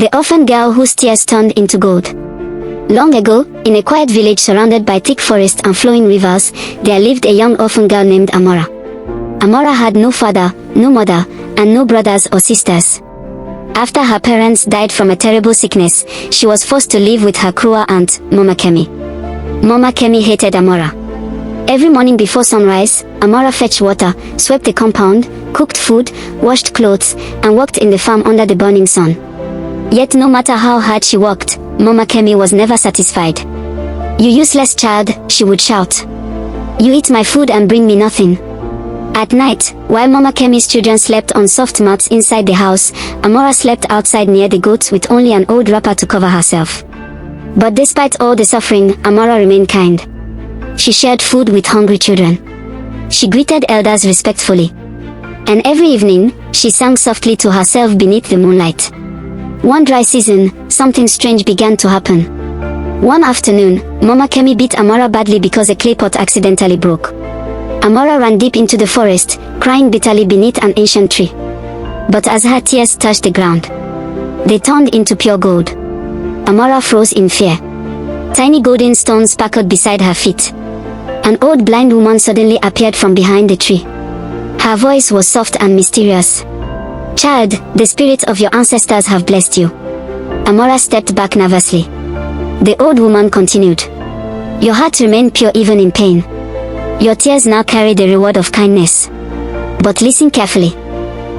The orphan girl whose tears turned into gold. Long ago, in a quiet village surrounded by thick forests and flowing rivers, there lived a young orphan girl named Amara. Amara had no father, no mother, and no brothers or sisters. After her parents died from a terrible sickness, she was forced to live with her cruel aunt, Mama Kemi. Mama Kemi hated Amara. Every morning before sunrise, Amara fetched water, swept the compound, cooked food, washed clothes, and worked in the farm under the burning sun. Yet no matter how hard she worked, Mama Kemi was never satisfied. "You useless child," she would shout. "You eat my food and bring me nothing." At night, while Mama Kemi's children slept on soft mats inside the house, Amara slept outside near the goats with only an old wrapper to cover herself. But despite all the suffering, Amara remained kind. She shared food with hungry children. She greeted elders respectfully. And every evening, she sang softly to herself beneath the moonlight. One dry season, something strange began to happen. One afternoon, Mama Kemi beat Amara badly because a clay pot accidentally broke. Amara ran deep into the forest, crying bitterly beneath an ancient tree. But as her tears touched the ground, they turned into pure gold. Amara froze in fear. Tiny golden stones sparkled beside her feet. An old blind woman suddenly appeared from behind the tree. Her voice was soft and mysterious. "Child, the spirits of your ancestors have blessed you." Amara stepped back nervously. The old woman continued. "Your heart remained pure even in pain. Your tears now carry the reward of kindness. But listen carefully."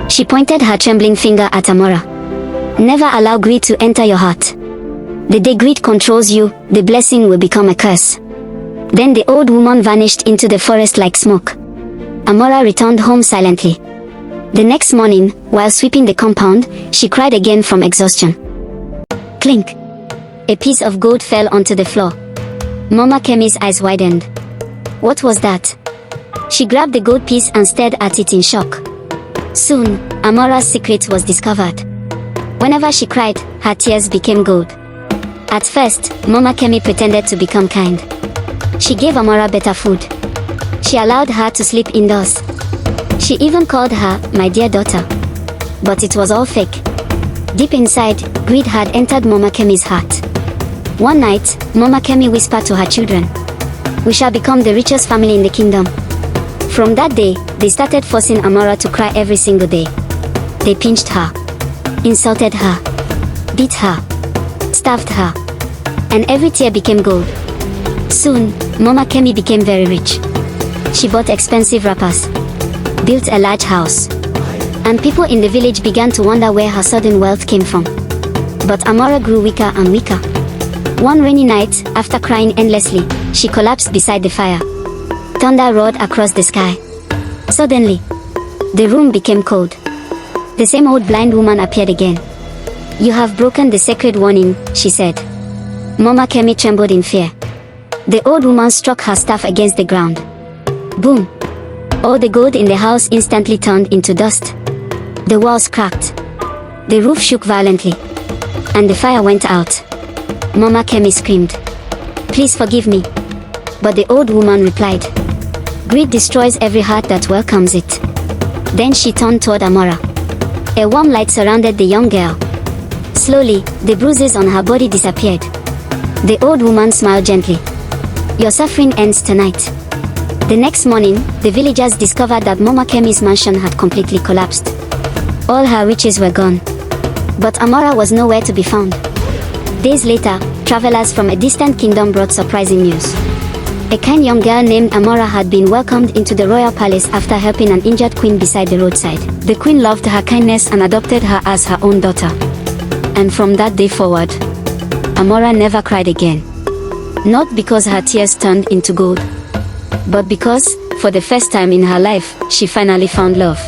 She pointed her trembling finger at Amara. "Never allow greed to enter your heart. The day greed controls you, the blessing will become a curse." Then the old woman vanished into the forest like smoke. Amara returned home silently. The next morning, while sweeping the compound, she cried again from exhaustion. Clink! A piece of gold fell onto the floor. Mama Kemi's eyes widened. What was that? She grabbed the gold piece and stared at it in shock. Soon, Amara's secret was discovered. Whenever she cried, her tears became gold. At first, Mama Kemi pretended to become kind. She gave Amara better food. She allowed her to sleep indoors. She even called her, "my dear daughter." But it was all fake. Deep inside, greed had entered Mama Kemi's heart. One night, Mama Kemi whispered to her children, "We shall become the richest family in the kingdom." From that day, they started forcing Amara to cry every single day. They pinched her, insulted her, beat her, starved her, and every tear became gold. Soon, Mama Kemi became very rich. She bought expensive wrappers, built a large house, and people in the village began to wonder where her sudden wealth came from. But Amara grew weaker and weaker. One rainy night, after crying endlessly, she collapsed beside the fire. Thunder roared across the sky. Suddenly, the room became cold. The same old blind woman appeared again. "You have broken the sacred warning," she said. Mama Kemi trembled in fear. The old woman struck her staff against the ground. Boom! All the gold in the house instantly turned into dust. The walls cracked. The roof shook violently. And the fire went out. Mama Kemi screamed, "Please forgive me." But the old woman replied, "Greed destroys every heart that welcomes it." Then she turned toward Amara. A warm light surrounded the young girl. Slowly, the bruises on her body disappeared. The old woman smiled gently. "Your suffering ends tonight." The next morning, the villagers discovered that Mama Kemi's mansion had completely collapsed. All her riches were gone. But Amara was nowhere to be found. Days later, travelers from a distant kingdom brought surprising news. A kind young girl named Amara had been welcomed into the royal palace after helping an injured queen beside the roadside. The queen loved her kindness and adopted her as her own daughter. And from that day forward, Amara never cried again. Not because her tears turned into gold, but because, for the first time in her life, she finally found love.